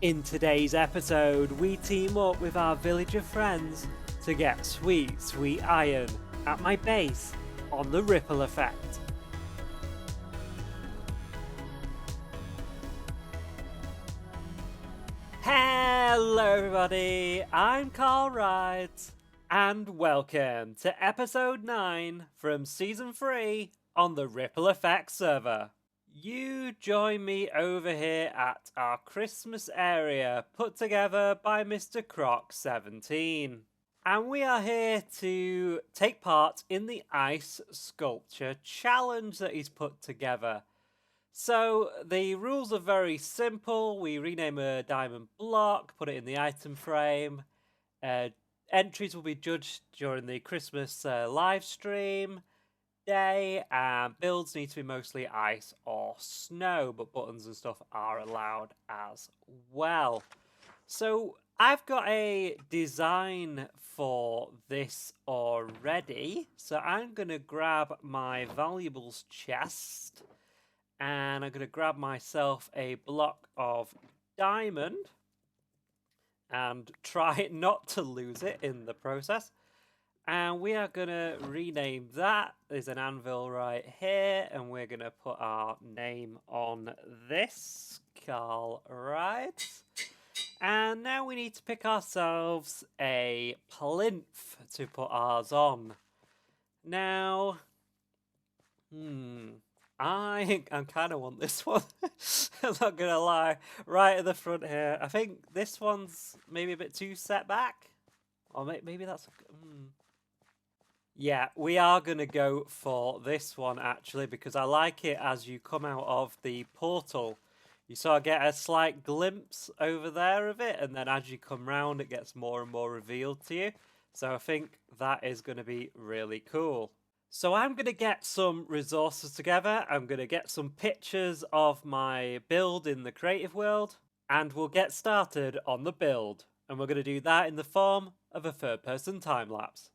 In today's episode, we team up with our villager friends to get sweet iron at my base on the ripple effect. Hello everybody, I'm CarlRyds, and welcome to episode 9 from season 3 on the Ripple Effect server. You join me over here at our Christmas area put together by Mr. Croc17. And we are here to take part in the ice sculpture challenge that he's put together. So the rules are very simple. We rename a diamond block, put it in the item frame. Entries will be judged during the Christmas live stream day, and builds need to be mostly ice or snow, but buttons and stuff are allowed as well. So I've got a design for this already, so I'm going to grab my valuables chest and I'm going to grab myself a block of diamond and try not to lose it in the process. And we are going to rename that. There's an anvil right here, and we're going to put our name on this, CarlRyds. And now we need to pick ourselves a plinth to put ours on. Now, I kind of want this one. I'm not going to lie. Right at the front here. I think this one's maybe a bit too set back. Or maybe that's... Yeah, we are going to go for this one, actually, because I like it as you come out of the portal. You sort of get a slight glimpse over there of it, and then as you come round, it gets more and more revealed to you. So I think that is going to be really cool. So I'm going to get some resources together. I'm going to get some pictures of my build in the creative world, and we'll get started on the build. And we're going to do that in the form of a third-person time-lapse.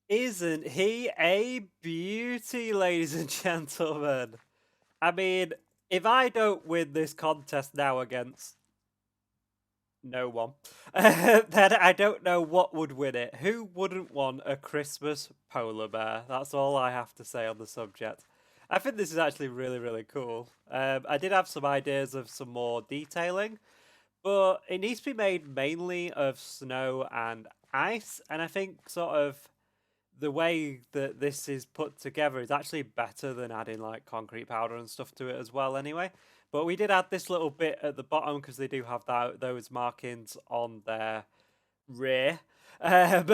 Isn't he a beauty, ladies and gentlemen? I mean, if I don't win this contest now against no one, then I don't know what would win it. Who wouldn't want a Christmas polar bear? That's all I have to say on the subject. I think this is actually really, really cool. I did have some ideas of some more detailing, but it needs to be made mainly of snow and ice, and I think sort of the way that this is put together is actually better than adding like concrete powder and stuff to it as well anyway. But we did add this little bit at the bottom because they do have those markings on their rear in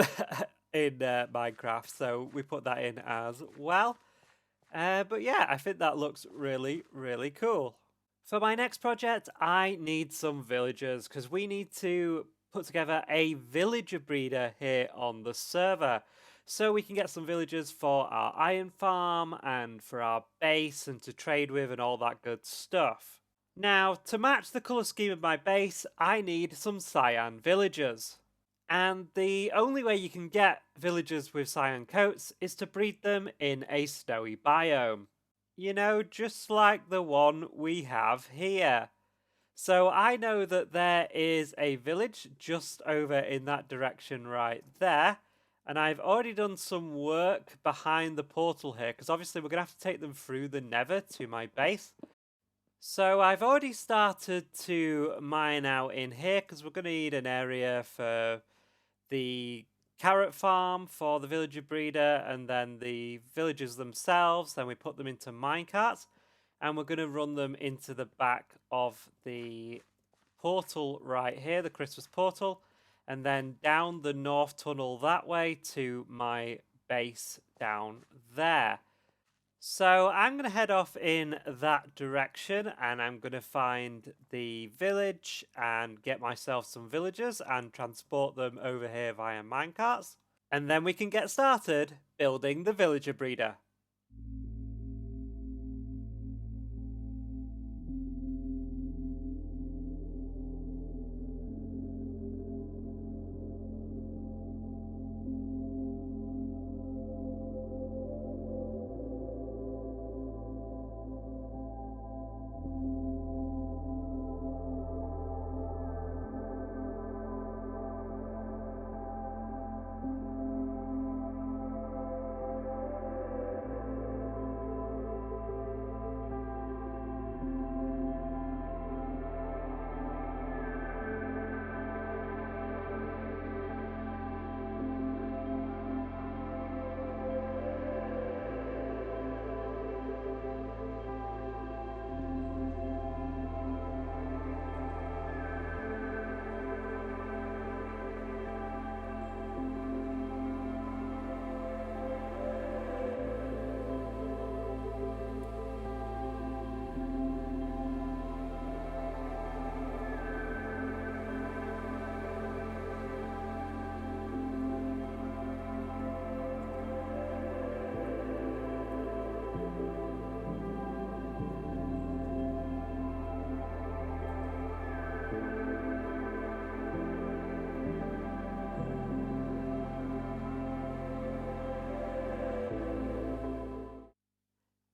Minecraft. So we put that in as well. But yeah, I think that looks really, really cool. For my next project, I need some villagers because we need to put together a villager breeder here on the server. So we can get some villagers for our iron farm and for our base and to trade with and all that good stuff. Now, to match the colour scheme of my base, I need some cyan villagers. And the only way you can get villagers with cyan coats is to breed them in a snowy biome. You know, just like the one we have here. So I know that there is a village just over in that direction right there. And I've already done some work behind the portal here, because obviously we're going to have to take them through the Nether to my base. So I've already started to mine out in here, because we're going to need an area for the carrot farm for the villager breeder, and then the villagers themselves. Then we put them into minecarts, and we're going to run them into the back of the portal right here, the Christmas portal, and then down the north tunnel that way to my base down there. So I'm going to head off in that direction, and I'm going to find the village and get myself some villagers and transport them over here via minecarts. And then we can get started building the villager breeder.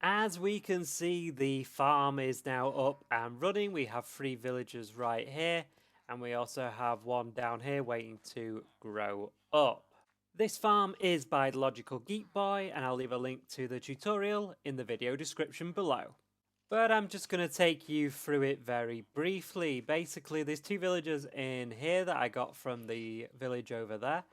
As we can see, the farm is now up and running. We have 3 villagers right here, and we also have one down here waiting to grow up. This farm is by Logical Geek Boy, and I'll leave a link to the tutorial in the video description below. But I'm just going to take you through it very briefly. Basically, there's 2 villagers in here that I got from the village over there.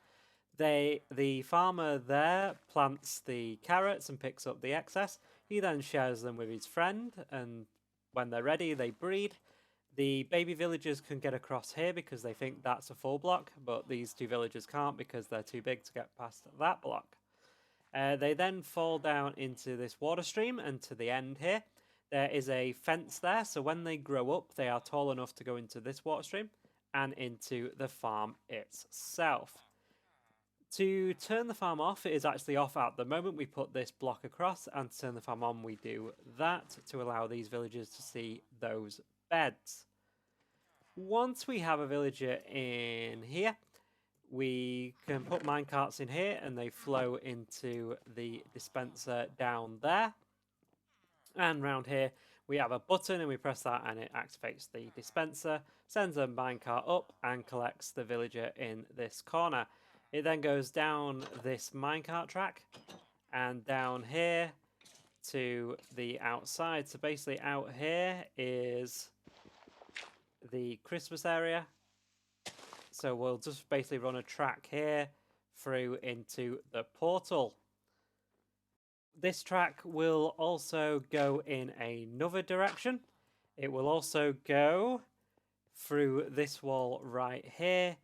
The farmer there plants the carrots and picks up the excess. He then shares them with his friend, and when they're ready, they breed. The baby villagers can get across here because they think that's a full block, but these 2 villagers can't because they're too big to get past that block. They then fall down into this water stream, and to the end here, there is a fence there, so when they grow up, they are tall enough to go into this water stream and into the farm itself. To turn the farm off, it is actually off at the moment. We put this block across, and to turn the farm on, we do that to allow these villagers to see those beds. Once we have a villager in here, we can put minecarts in here, and they flow into the dispenser down there. And round here, we have a button, and we press that, and it activates the dispenser, sends a minecart up, and collects the villager in this corner. It then goes down this minecart track and down here to the outside. So basically out here is the Christmas area. So we'll just basically run a track here through into the portal. This track will also go in another direction. It will also go through this wall right here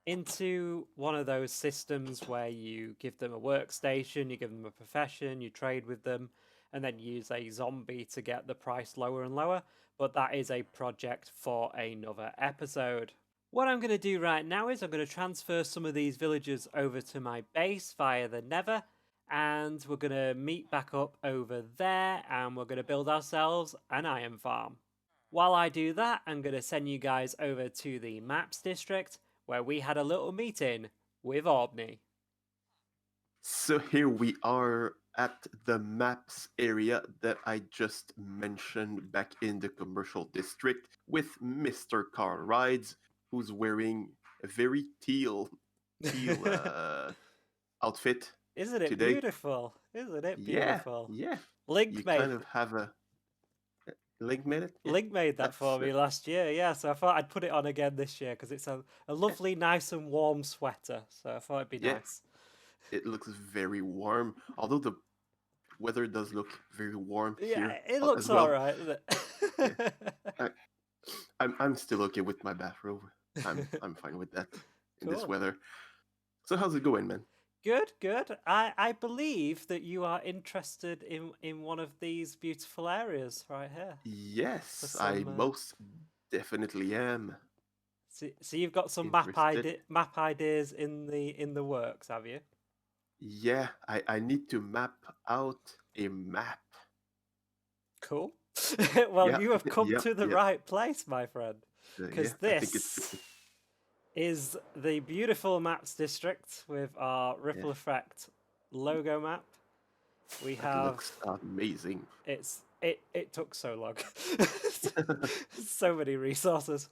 into one of those systems where you give them a workstation, you give them a profession, you trade with them, and then use a zombie to get the price lower and lower. But that is a project for another episode. What I'm going to do right now is I'm going to transfer some of these villagers over to my base via the Nether, and we're going to meet back up over there, and we're going to build ourselves an iron farm. While I do that, I'm going to send you guys over to the maps district, where we had a little meeting with aubni. So here we are at the maps area that I just mentioned back in the commercial district with Mr. CarlRyds, who's wearing a very teal outfit Isn't it today. beautiful? Isn't it Yeah, beautiful? yeah. You Link made kind of have a Link made it. Yeah, Link made that that's for me last year, yeah. So I thought I'd put it on again this year because it's a yeah, lovely, nice and warm sweater. So I thought it'd be yeah. nice. It looks very warm, although the weather does look very warm Yeah, here it as looks all well. right, doesn't Yeah, it? I, I'm still okay with my bathrobe. I'm fine with that in this Cool. weather. So how's it going, man? Good, good. I believe that you are interested in one of these beautiful areas right here. For Yes, I some, most definitely am so you've got some interested. map ideas in the works, have you? Yeah, I need to map out a map. Cool. Well, Yeah, you have come yeah, to the yeah, right place, my friend, yeah. because I think it's this is the beautiful maps district with our yeah. ripple effect logo map. We That have looks amazing. it took so long, so many resources,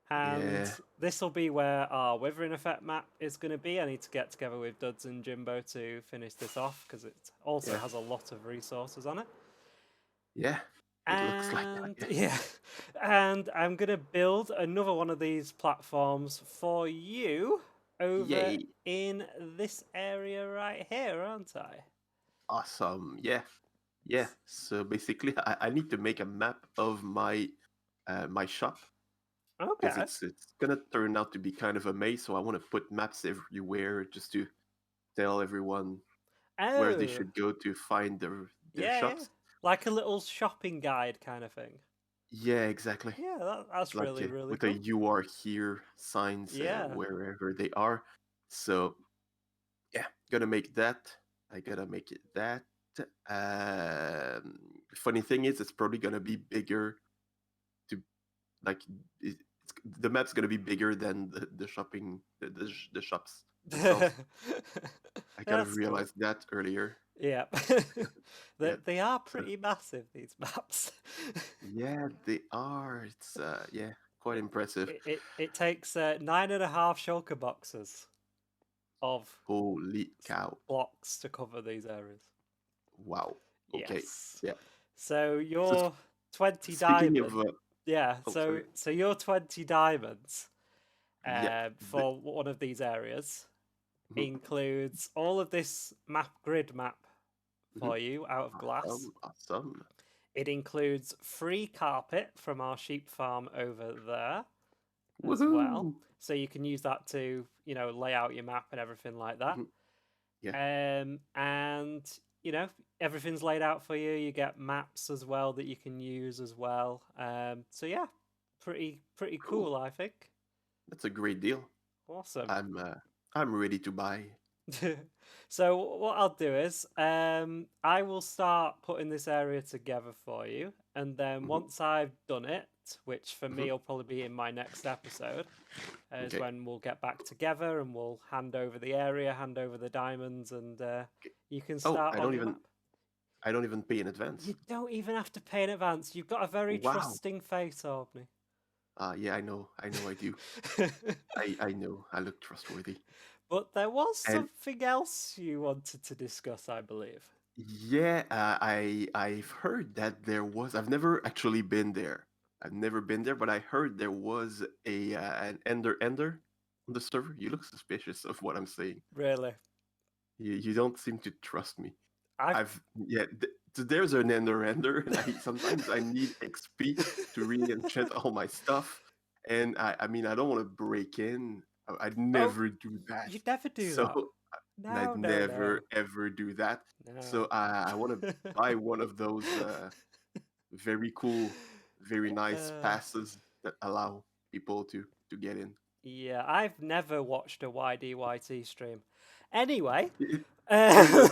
and Yeah, this will be where our Withering effect map is going to be. I need to get together with Duds and Jimbo to finish this off because it also yeah, has a lot of resources on it. yeah. It looks like that. And Yeah. yeah, and I'm gonna build another one of these platforms for you over Yay! in this area right here, aren't I? Awesome. Yeah, yeah. So basically, I need to make a map of my shop because Okay. it's gonna turn out to be kind of a maze. So I want to put maps everywhere just to tell everyone where they Oh, should go to find their yeah, yeah. shops. Like a little shopping guide kind of thing. Yeah, exactly. Yeah, It's that's like really, really with a cool. "You are here" signs Yeah. wherever they are. So yeah, gonna make that. I gotta make it that. Um, Funny thing is, it's probably gonna be bigger to like the map's gonna be bigger than the shopping the shops themselves. I kind of That's cool. realized that earlier. Yeah. Yeah. They are So pretty massive, these maps. yeah, they are. It's yeah, quite impressive. It takes 9.5 shulker boxes of Holy cow! blocks to cover these areas. Wow. Okay. Yes. Yeah. So So you're 20 speaking of diamond. Yeah. oh sorry. So you're 20 diamonds Yeah. for one of these areas Mhm, includes all of this grid map mhm. for you out of glass. Awesome. Awesome. It includes free carpet from our sheep farm over there as well. Woohoo! So you can use that to, lay out your map and everything like that. Mhm. Yeah. And everything's laid out for you. You get maps as well that you can use as well. So yeah, pretty Cool. cool, I think. That's a great deal. Awesome. I'm ready to buy. So what I'll do is I will start putting this area together for you, and then Mhm, once I've done it, which for mhm. me will probably be in my next episode, is Okay. when we'll get back together and we'll hand over the area, hand over the diamonds, and Okay. you can Oh, start on your map. I don't even pay in advance. You don't even have to pay in advance. You've got a very Wow. trusting face, Aubni. Yeah, I know I do. I know. I look trustworthy. But there was And something else you wanted to discuss, I believe. yeah, I've heard that there was. I've never actually been there. I've never been there, but I heard there was a an ender on the server. You look suspicious of what I'm saying. Really. You don't seem to trust me. I've I've yeah. There's an ender, and I sometimes I need XP to re-enchant all my stuff, and I mean I don't want to break in. I'd Oh, never do that. you'd never do So that. and I'd No, no, never no. ever do that. So No. I want to buy one of those very cool, very nice Uh, passes that allow people to get in. yeah, I've never watched a YDYT stream. Anyway, It, it uh, was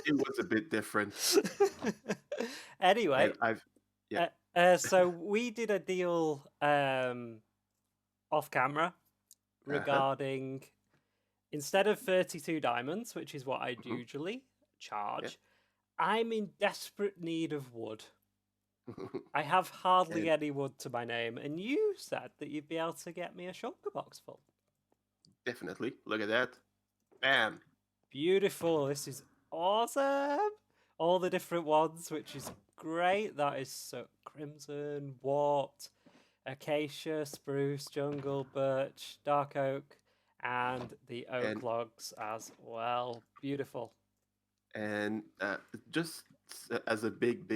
it was a bit different, anyway, and I've yeah so we did a deal off camera uh-huh, regarding instead of 32 diamonds, which is what I'd mhm, usually yeah. charge, I'm in desperate need of wood. I have hardly And any wood to my name, and you said that you'd be able to get me a shulker box full. definitely look at that, bam. beautiful. This is awesome. All the different ones, which is great. That is so crimson, warped, acacia, spruce, jungle, birch, dark oak, and the oak And logs as well. Beautiful. and just as a big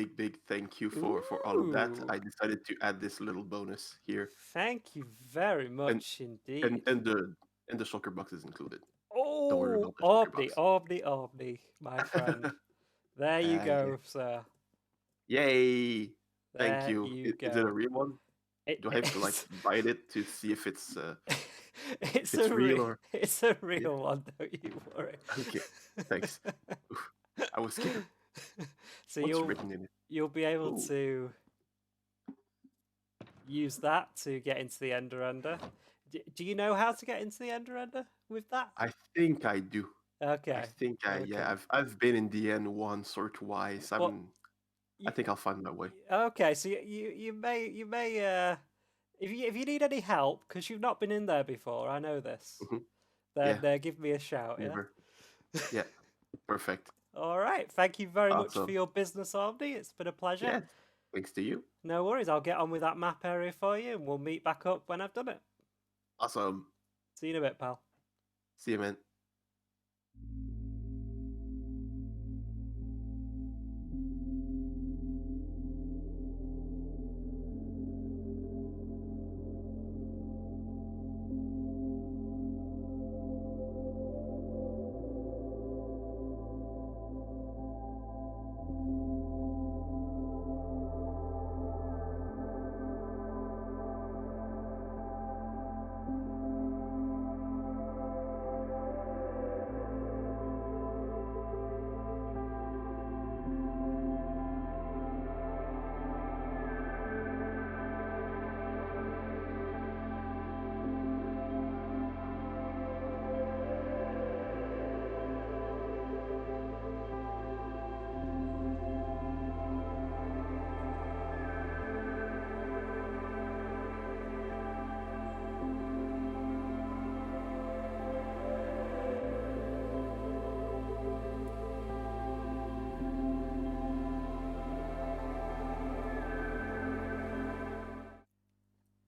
thank you for all of that, Ooh, I decided to add this little bonus here, thank you very and much and indeed. and the and the shulker box is included. Don't worry Oh, about the shulker aubni, box. aubni, aubni, my friend. There you Yeah. go, sir. Yay! Thank There you. you Is it a go. real one? Do I have to like It's bite it to see if it's it's real or it's a yeah? real one, don't you worry. Okay, thanks. Oof, I was scared. So What's written in it? you'll be able Oh, to use that to get into the Ender Ender. Do you know how to get into the Ender Ender with that? I think I do. I Okay, think yeah. okay. I've been in the end once or twice. Well, I you, think I'll find my way. okay. So you may if you need any help because you've not been in there before, I know this. Hmm. Then Yeah, give me a shout. Yeah. never. Yeah, perfect. All right. Thank you very much for Awesome. your business, Omni. It's been a pleasure. Yeah, thanks to you. No worries. I'll get on with that map area for you, and we'll meet back up when I've done it. Awesome. See you in a bit, pal. See you, man.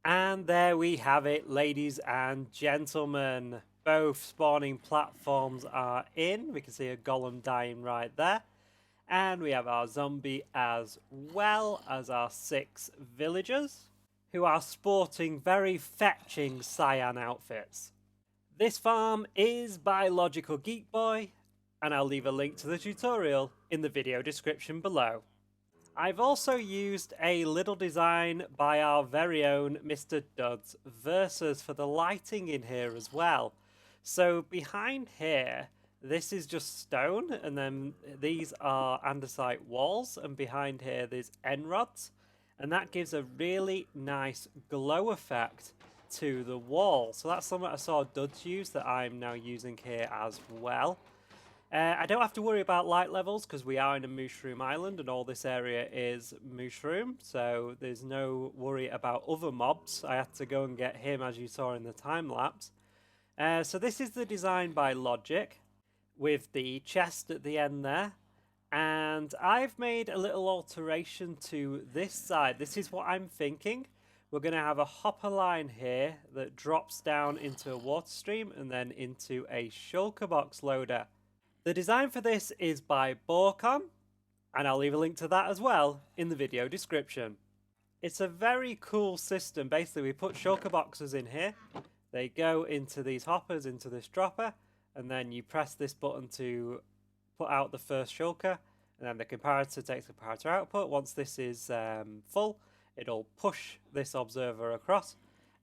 And there we have it, ladies and gentlemen. Both spawning platforms are in. We can see a golem dying right there. And we have our zombie as well as our 6 villagers, who are sporting very fetching cyan outfits. This farm is by Logical Geek Boy, and I'll leave a link to the tutorial in the video description below. I've also used a little design by our very own Mr. Duds Versus for the lighting in here as well. So behind here, this is just stone, and then these are andesite walls, and behind here there's end rods, and that gives a really nice glow effect to the wall. So that's something I saw Duds use that I'm now using here as well. I don't have to worry about light levels because we are in a mushroom island and all this area is mushroom, so there's no worry about other mobs. I had to go and get him, as you saw in the time lapse. So this is the design by Logic with the chest at the end there, and I've made a little alteration to this side. This is what I'm thinking. We're going to have a hopper line here that drops down into a water stream and then into a shulker box loader. The design for this is by Borcon, and I'll leave a link to that as well in the video description. It's a very cool system. Basically, we put shulker boxes in here. They go into these hoppers, into this dropper, and then you press this button to put out the first shulker, and then the comparator takes the comparator output. Once this is full, it'll push this observer across,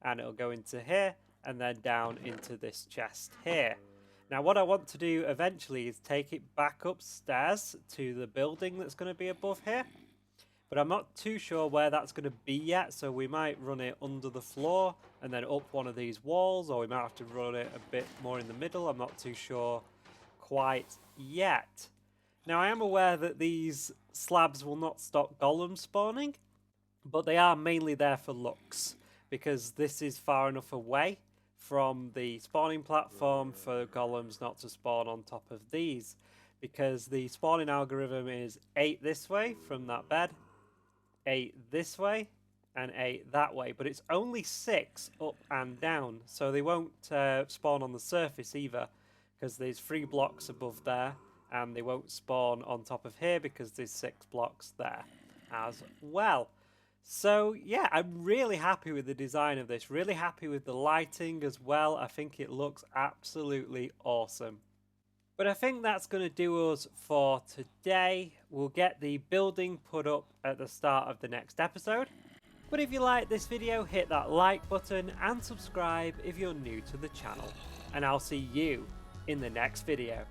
and it'll go into here, and then down into this chest here. Now what I want to do eventually is take it back upstairs to the building that's going to be above here. But I'm not too sure where that's going to be yet, so we might run it under the floor and then up one of these walls, or we might have to run it a bit more in the middle. I'm not too sure quite yet. Now I am aware that these slabs will not stop golems spawning, but they are mainly there for looks, because this is far enough away from the spawning platform for golems not to spawn on top of these, because the spawning algorithm is 8 this way from that bed, 8 this way, and 8 that way, but it's only 6 up and down, so they won't spawn on the surface either, because there's 3 blocks above there, and they won't spawn on top of here because there's 6 blocks there as well. So yeah, I'm really happy with the design of this, really happy with the lighting as well. I think it looks absolutely awesome. But I think that's going to do us for today. We'll get the building put up at the start of the next episode. But if you like this video, hit that like button and subscribe if you're new to the channel. And I'll see you in the next video.